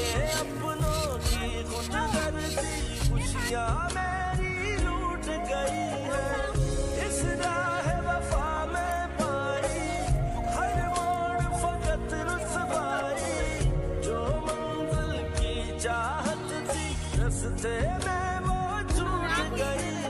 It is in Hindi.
ये अपनों की खुदगर्जी खुशियाँ मेरी लूट गई है। इस राह वफा में पाई हर मोड़ फकत रुसवाई, जो मंजिल की चाहत थी रस्ते में वो छूट गई।